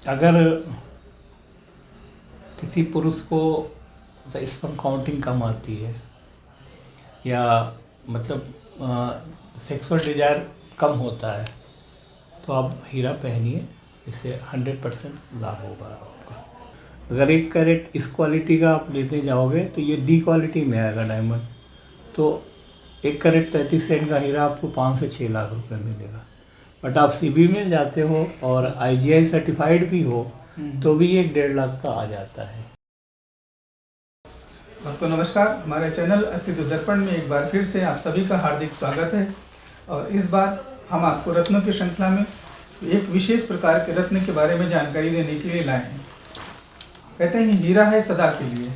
अगर किसी पुरुष को स्पर्म काउंटिंग कम आती है या मतलब सेक्सुअल डिजायर कम होता है तो आप हीरा पहनिए, इससे 100% लाभ होगा आपका। अगर 1 कैरेट इस क्वालिटी का आप लेते जाओगे तो ये डी क्वालिटी में आएगा डायमंड, तो 1 कैरेट 33 सेंट का हीरा आपको 5 से 6 लाख रुपए मिलेगा। बट आप सीबी में जाते हो और आईजीआई सर्टिफाइड भी हो तो भी 1-1.5 लाख का आ जाता है। आपको नमस्कार, हमारे चैनल अस्तित्व दर्पण में एक बार फिर से आप सभी का हार्दिक स्वागत है। और इस बार हम आपको रत्नों की श्रृंखला में एक विशेष प्रकार के रत्न के बारे में जानकारी देने के लिए लाए हैं। कहते हैं हीरा है सदा के लिए,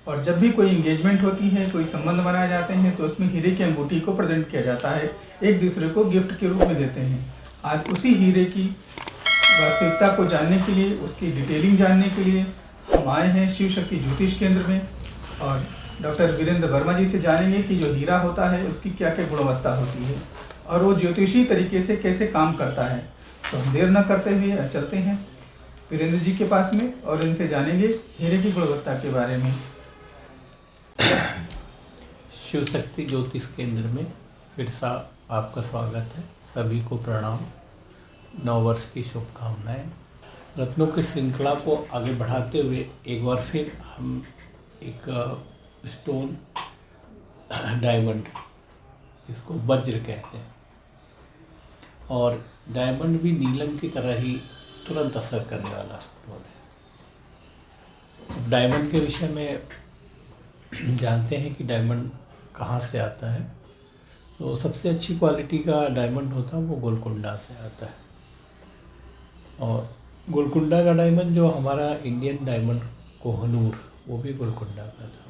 और जब भी कोई इंगेजमेंट होती है, कोई संबंध बनाए जाते हैं तो उसमें हीरे की अंगूठी को प्रेजेंट किया जाता है, एक दूसरे को गिफ्ट के रूप में देते हैं। आज उसी हीरे की वास्तविकता को जानने के लिए, उसकी डिटेलिंग जानने के लिए हम आए हैं शिव शक्ति ज्योतिष केंद्र में, और डॉक्टर वीरेंद्र वर्मा जी से जानेंगे कि जो हीरा होता है उसकी क्या क्या गुणवत्ता होती है और वो ज्योतिषी तरीके से कैसे काम करता है। तो हम देर न करते हुए चलते हैं वीरेंद्र जी के पास में और इनसे जानेंगे हीरे की गुणवत्ता के बारे में। शिव शक्ति ज्योतिष केंद्र में फिर से आपका स्वागत है। सभी को प्रणाम, नववर्ष की शुभकामनाएं। रत्नों की श्रृंखला को आगे बढ़ाते हुए एक बार फिर हम एक स्टोन डायमंड, जिसको वज्र कहते हैं, और डायमंड भी नीलम की तरह ही तुरंत असर करने वाला स्टोन है। डायमंड के विषय में जानते हैं कि डायमंड कहाँ से आता है। तो सबसे अच्छी क्वालिटी का डायमंड होता है वो गोलकुंडा से आता है, और गोलकुंडा का डायमंड जो हमारा इंडियन डायमंड कोहनूर, वो भी गोलकुंडा का था।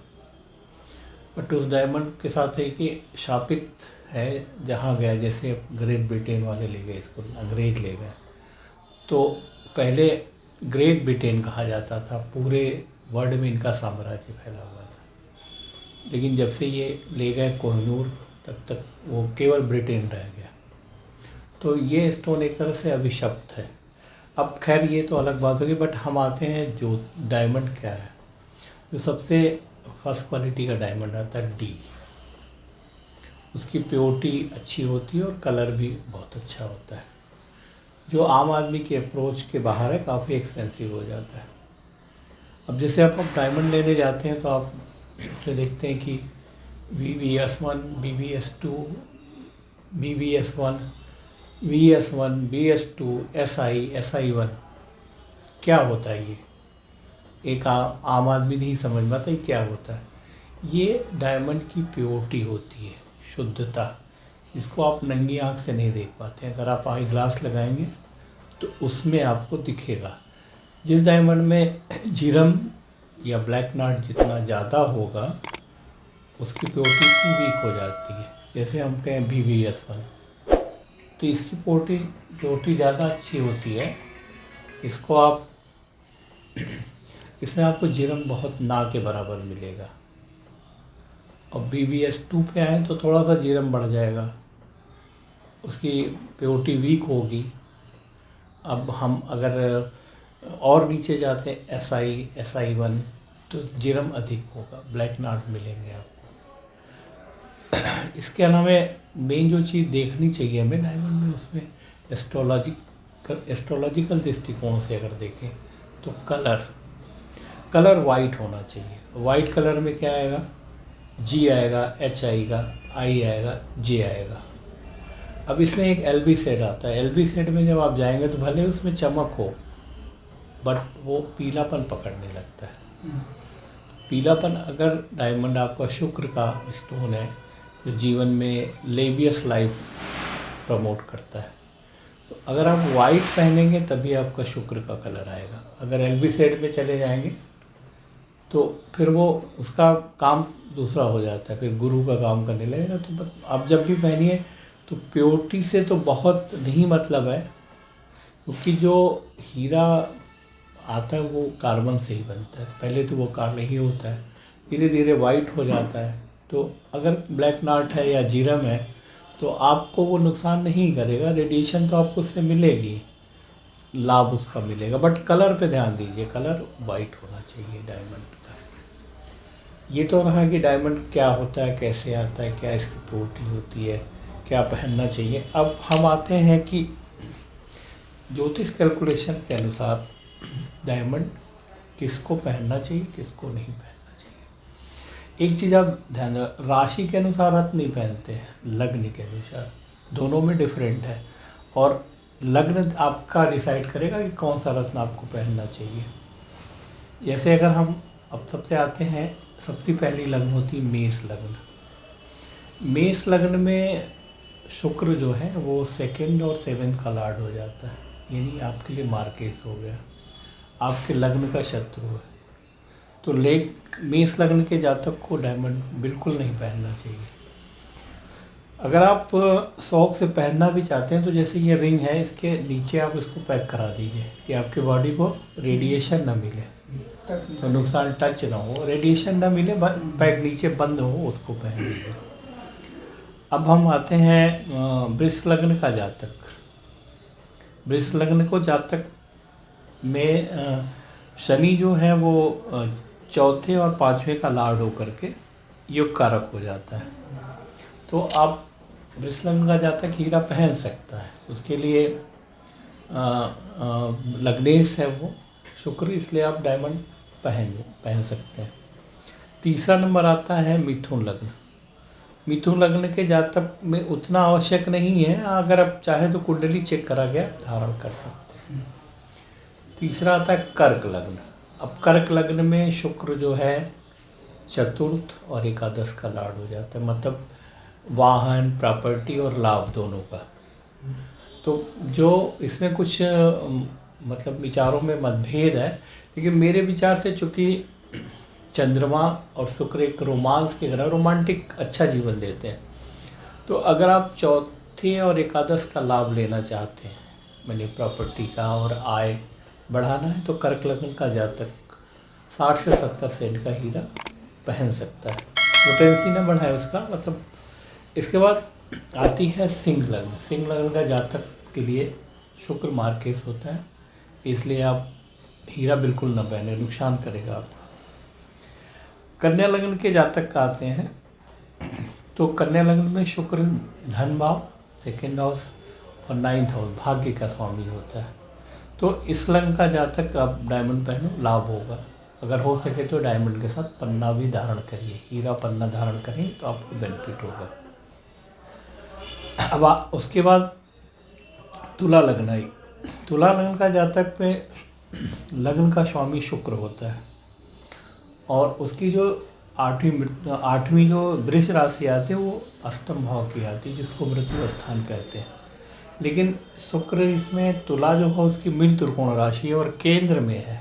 बट उस डायमंड के साथ है कि शापित है, जहाँ गया, जैसे ग्रेट ब्रिटेन वाले ले गए इसको, अंग्रेज ले गए, तो पहले ग्रेट ब्रिटेन कहा जाता था, पूरे वर्ल्ड में इनका साम्राज्य फैला हुआ था। लेकिन जब से ये ले गए कोहनूर, तब तक वो केवल ब्रिटेन रह गया। तो ये स्टोन एक तरह से अभिशप्त है। अब खैर ये तो अलग बात होगी, बट हम आते हैं जो डायमंड क्या है। जो सबसे फर्स्ट क्वालिटी का डायमंड आता है डी, उसकी प्योरिटी अच्छी होती है और कलर भी बहुत अच्छा होता है। जो आम आदमी की अप्रोच के बाहर है, काफ़ी एक्सपेंसिव हो जाता है। अब जैसे आप डायमंड लेने जाते हैं तो आप उससे देखते हैं कि VVS1, VVS2, BVS1, VS1, BS2, SI, SI1 क्या होता है ये? एक आम आदमी नहीं समझ पाता ये क्या होता है। ये डायमंड की प्योरिटी होती है, शुद्धता, जिसको आप नंगी आँख से नहीं देख पाते। अगर आप आई ग्लास लगाएंगे तो उसमें आपको दिखेगा। जिस डायमंड में जीरम या ब्लैक नाट जितना ज़्यादा होगा, उसकी प्योरिटी वीक हो जाती है। जैसे हम कहें BVS1, तो इसकी प्योरिटी ज़्यादा अच्छी होती है। इसको आप इसमें आपको जीरम बहुत ना के बराबर मिलेगा। और BVS2 पे आए तो थोड़ा सा जीरम बढ़ जाएगा, उसकी प्योरिटी वीक होगी। अब हम अगर और नीचे जाते हैं SI, SI1, तो जीरम अधिक होगा, ब्लैक नाट मिलेंगे आपको। इसके अलावा मेन जो चीज़ देखनी चाहिए हमें डायमंड में, उसमें एस्ट्रोलॉजिकल दृष्टिकोण से अगर देखें तो कलर वाइट होना चाहिए। वाइट कलर में क्या आएगा? G आएगा, H आएगा, I आएगा, J आएगा। अब इसमें एक LB सेट आता है। LB सेट में जब आप जाएंगे तो भले उसमें चमक हो, बट वो पीलापन पकड़ने लगता है। पीलापन, अगर डायमंड आपका शुक्र का स्टोन है जो जीवन में लेवियस लाइफ प्रमोट करता है, तो अगर आप वाइट पहनेंगे तभी आपका शुक्र का कलर आएगा। अगर LB सेट में चले जाएंगे तो फिर वो उसका काम दूसरा हो जाता है, फिर गुरु का काम करने लगेगा। तो आप जब भी पहनिए तो प्योरिटी से तो बहुत नहीं मतलब है, क्योंकि जो हीरा आता है वो कार्बन से ही बनता है। पहले तो वो काला ही होता है, धीरे धीरे वाइट हो जाता है। तो अगर ब्लैक नाट है या जीरम है तो आपको वो नुकसान नहीं करेगा, रेडिएशन तो आपको उससे मिलेगी, लाभ उसका मिलेगा। बट कलर पे ध्यान दीजिए, कलर वाइट होना चाहिए डायमंड का। ये तो रहा कि डायमंड क्या होता है, कैसे आता है, क्या इसकी प्रॉपर्टी होती है, क्या पहनना चाहिए। अब हम आते हैं कि ज्योतिष कैलकुलेशन के अनुसार डायमंड किसको पहनना चाहिए, किसको नहीं पहनना चाहिए। एक चीज़ आप ध्यान दें, राशि के अनुसार रत्न नहीं पहनते हैं, लग्न के अनुसार, दोनों में डिफरेंट है। और लग्न आपका डिसाइड करेगा कि कौन सा रत्न आपको पहनना चाहिए। जैसे अगर हम अब सबसे आते हैं, सबसे पहली लग्न होती है मेष लग्न। मेष लग्न में शुक्र जो है वो 2nd और 7th का लॉर्ड हो जाता है, यानी आपके लिए मार्केस हो गया, आपके लग्न का शत्रु है। तो मेष लग्न के जातक को डायमंड बिल्कुल नहीं पहनना चाहिए। अगर आप शौक से पहनना भी चाहते हैं तो जैसे ये रिंग है, इसके नीचे आप इसको पैक करा दीजिए कि आपकी बॉडी को रेडिएशन ना मिले, तो नुकसान टच ना हो, रेडिएशन ना मिले, पैक नीचे बंद हो, उसको पहन लीजिए। अब हम आते हैं वृष लग्न का जातक। वृष लग्न को जातक में शनि जो है वो 4th और 5वें का लॉर्ड होकर के युग कारक हो जाता है। तो आप वृष लग्न का जातक हीरा पहन सकता है, उसके लिए लग्नेश है वो शुक्र, इसलिए आप डायमंड पहन सकते हैं। तीसरा नंबर आता है मिथुन लग्न। मिथुन लग्न के जातक में उतना आवश्यक नहीं है, अगर आप चाहे तो कुंडली चेक करा के धारण कर सकते हैं। तीसरा आता है कर्क लग्न। अब कर्क लग्न में शुक्र जो है 4th और 11 का लॉर्ड हो जाता है, मतलब वाहन, प्रॉपर्टी और लाभ दोनों का। तो जो इसमें कुछ मतलब विचारों में मतभेद है, लेकिन मेरे विचार से चूँकि चंद्रमा और शुक्र एक रोमांस के ग्रह, रोमांटिक अच्छा जीवन देते हैं, तो अगर आप 4th और 11 का लाभ लेना चाहते हैं, मैंने प्रॉपर्टी का और आय बढ़ाना है, तो कर्क लग्न का जातक 60 से 70 सेंट का हीरा पहन सकता है, पोटेंसी ना बढ़ाए उसका मतलब। इसके बाद आती है सिंह लग्न। सिंह लग्न का जातक के लिए शुक्र मार्केस होता है, इसलिए आप हीरा बिल्कुल ना पहने, नुकसान करेगा आपको। कन्या लग्न के जातक का आते हैं, तो कन्या लग्न में शुक्र धन भाव, 2nd हाउस और 9th हाउस भाग्य का स्वामी होता है। तो इस लग्न का जातक आप डायमंड पहनो, लाभ होगा। अगर हो सके तो डायमंड के साथ पन्ना भी धारण करिए, हीरा पन्ना धारण करें तो आपको बेनिफिट होगा। अब उसके बाद तुला लग्न आई। तुला लग्न का जातक पे लग्न का स्वामी शुक्र होता है, और उसकी जो 8वीं जो वृष राशि आती है वो अष्टम भाव की आती है, जिसको मृत्यु स्थान कहते हैं। लेकिन शुक्र इसमें तुला जो है उसकी मिल त्रिकोण राशि है और केंद्र में है,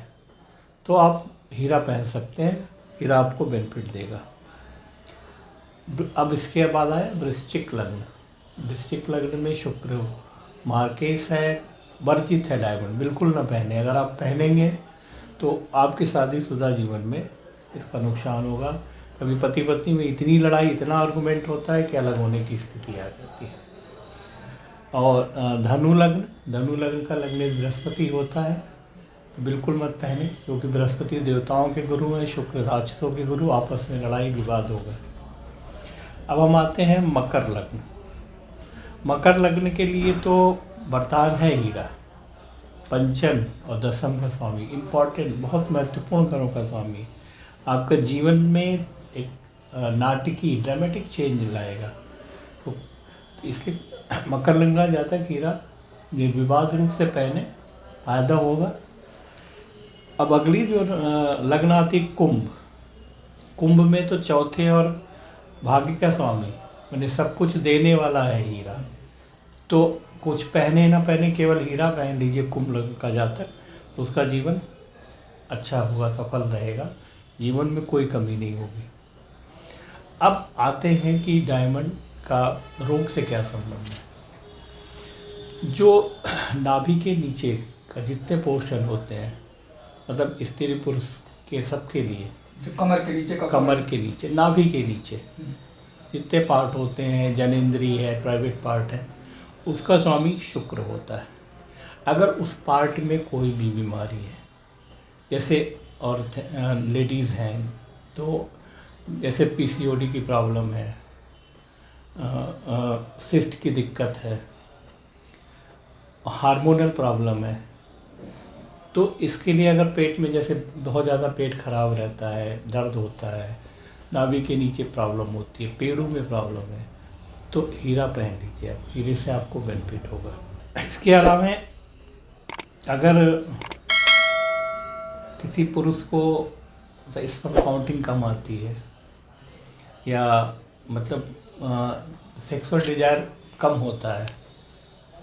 तो आप हीरा पहन सकते हैं, हीरा आपको बेनिफिट देगा। अब इसके बाद आया वृश्चिक लग्न। वृश्चिक लग्न में शुक्र मार्केस है, वर्जित है, डायमंड बिल्कुल ना पहने। अगर आप पहनेंगे तो आपकी शादीशुदा जीवन में इसका नुकसान होगा। कभी पति पत्नी में इतनी लड़ाई, इतना आर्गूमेंट होता है कि अलग होने की स्थिति आ जाती है। और धनु लग्न का लग्नेश बृहस्पति होता है, तो बिल्कुल मत पहने, क्योंकि बृहस्पति देवताओं के गुरु हैं, शुक्र राक्षसों के गुरु, आपस में लड़ाई विवाद होगा। अब हम आते हैं मकर लग्न। मकर लग्न के लिए तो वरदान है हीरा, पंचम और 10th का स्वामी, इम्पॉर्टेंट, बहुत महत्वपूर्ण घरों का स्वामी, आपका जीवन में एक नाटकीय ड्रामेटिक चेंज लाएगा। तो इसलिए मकर लग्न का जातक हीरा निर्विवाद रूप से पहने, फायदा होगा। अब अगली जो लग्न आती कुंभ। कुंभ में तो 4th और भाग्य का स्वामी, मैंने सब कुछ देने वाला है हीरा, तो कुछ पहने ना पहने, केवल हीरा पहन लीजिए कुंभ लग्न का जातक, तो उसका जीवन अच्छा होगा, सफल रहेगा, जीवन में कोई कमी नहीं होगी। अब आते हैं कि डायमंड का रोग से क्या संबंध है। जो नाभि के नीचे का जितने पोर्शन होते हैं, मतलब स्त्री पुरुष के सबके लिए, जो कमर के नीचे नाभि के नीचे जितने पार्ट होते हैं, जनेंद्री है, प्राइवेट पार्ट है, उसका स्वामी शुक्र होता है। अगर उस पार्ट में कोई भी बीमारी है, जैसे और लेडीज़ हैं तो जैसे पीसीओडी की प्रॉब्लम है, सिस्ट की दिक्कत है, हार्मोनल प्रॉब्लम है, तो इसके लिए अगर पेट में जैसे बहुत ज़्यादा पेट खराब रहता है, दर्द होता है, नाभि के नीचे प्रॉब्लम होती है, पेड़ों में प्रॉब्लम है, तो हीरा पहन लीजिए आप, हीरे से आपको बेनिफिट होगा। इसके अलावा अगर किसी पुरुष को स्पर्म काउंटिंग कम आती है या मतलब सेक्सुअल डिजायर कम होता है,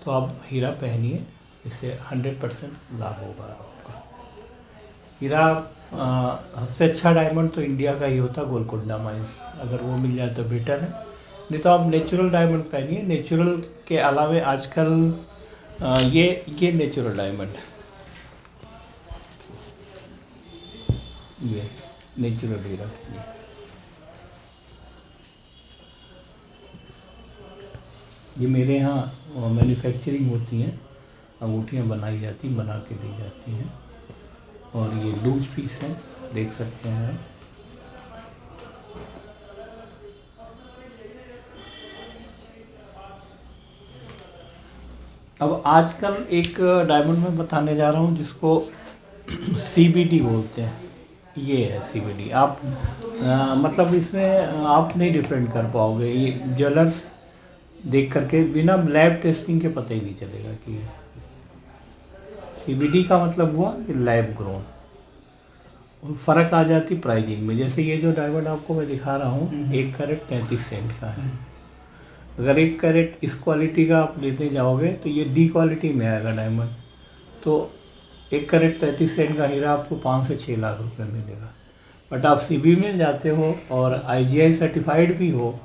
तो आप हीरा पहनिए, इससे 100% लाभ होगा आपका। हीरा सबसे अच्छा डायमंड तो इंडिया का ही होता है, गोलकुंडा माइंस, अगर वो मिल जाए तो बेटर है, नहीं तो आप नेचुरल डायमंड पहनिए। नेचुरल के अलावे आजकल ये नेचुरल डायमंड है, ये नेचुरल हीरा। ये मेरे यहाँ मैन्युफैक्चरिंग होती हैं, अंगूठियाँ बनाई जाती, बना के दी जाती हैं, और ये लूज पीस है, देख सकते हैं। अब आजकल एक डायमंड में बताने जा रहा हूँ जिसको CBD बोलते हैं। ये है CBD। आप मतलब इसमें आप नहीं डिफरेंट कर पाओगे, ये ज्वेलर्स देख करके बिना लैब टेस्टिंग के पता ही नहीं चलेगा कि CBD का मतलब हुआ कि लैब ग्रोन। फ़र्क आ जाती प्राइजिंग में। जैसे ये जो डायमंड आपको मैं दिखा रहा हूँ, 1 कैरेट 33 सेंट का है। अगर 1 कैरेट इस क्वालिटी का आप लेते जाओगे तो ये D क्वालिटी में आएगा डायमंड, तो 1 कैरेट 33 सेंट का हीरा आपको 5 से 6 लाख रुपए मिलेगा। बट आप CB में जाते हो और IGI सर्टिफाइड भी हो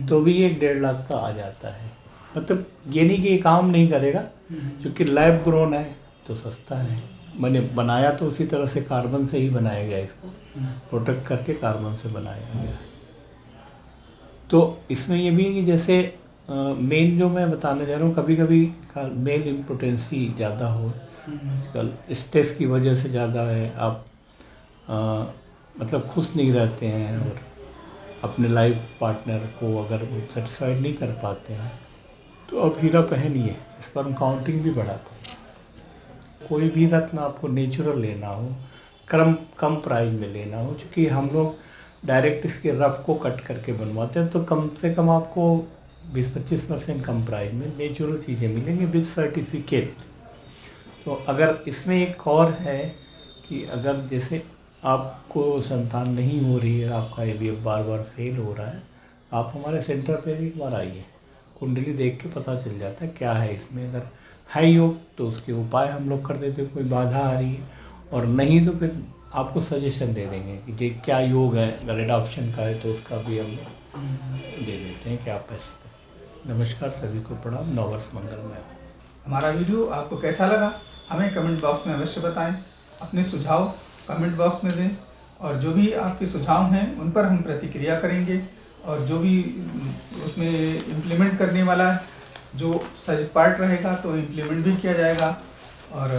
तो भी 1-1.5 लाख का आ जाता है। मतलब ये नहीं कि ये काम नहीं करेगा, क्योंकि लैब ग्रोन है तो सस्ता है। मैंने बनाया तो उसी तरह से कार्बन से ही बनाया गया, इसको प्रोटेक्ट करके कार्बन से बनाया गया। तो इसमें ये भी है कि जैसे मेन जो मैं बताने जा रहा हूँ, कभी कभी मेल इम्पोटेंसी ज़्यादा हो, आजकल स्ट्रेस की वजह से ज़्यादा है, आप मतलब खुश नहीं रहते हैं और अपने लाइफ पार्टनर को अगर वो सेटिस्फाइड नहीं कर पाते हैं, तो अब हीरा पहनिए, स्पर्म काउंटिंग भी बढ़ाता है। कोई भी रत्न आपको नेचुरल लेना हो, कम प्राइस में लेना हो, क्योंकि हम लोग डायरेक्ट इसके रफ को कट करके बनवाते हैं, तो कम से कम आपको 20-25% कम प्राइस में नेचुरल चीज़ें मिलेंगी विद सर्टिफिकेट। तो अगर इसमें एक और है कि अगर जैसे आपको संतान नहीं हो रही है, आपका IVF बार बार फेल हो रहा है, आप हमारे सेंटर पर एक बार आइए, कुंडली देख के पता चल जाता है क्या है इसमें। अगर है योग तो उसके उपाय हम लोग कर देते हैं, कोई बाधा आ रही है, और नहीं तो फिर आपको सजेशन दे देंगे कि ये क्या योग है, अगर एडॉप्शन का है तो उसका भी हम दे देते हैं कि आप ऐसे करें। नमस्कार, सभी को प्रणाम, नववर्ष मंगलमय। हमारा वीडियो आपको कैसा लगा हमें कमेंट बॉक्स में अवश्य बताएं, अपने सुझाव कमेंट बॉक्स में दें, और जो भी आपके सुझाव हैं उन पर हम प्रतिक्रिया करेंगे, और जो भी उसमें इम्प्लीमेंट करने वाला जो सही पार्ट रहेगा तो इम्प्लीमेंट भी किया जाएगा। और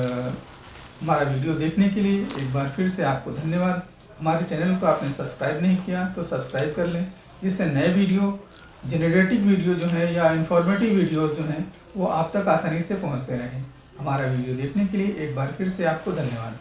हमारा वीडियो देखने के लिए एक बार फिर से आपको धन्यवाद। हमारे चैनल को आपने सब्सक्राइब नहीं किया तो सब्सक्राइब कर लें, जिससे नए वीडियो, जेनरेटिव वीडियो जो है या इंफॉर्मेटिव वीडियोस जो हैं वो आप तक आसानी से पहुंचते रहें। हमारा वीडियो देखने के लिए एक बार फिर से आपको धन्यवाद।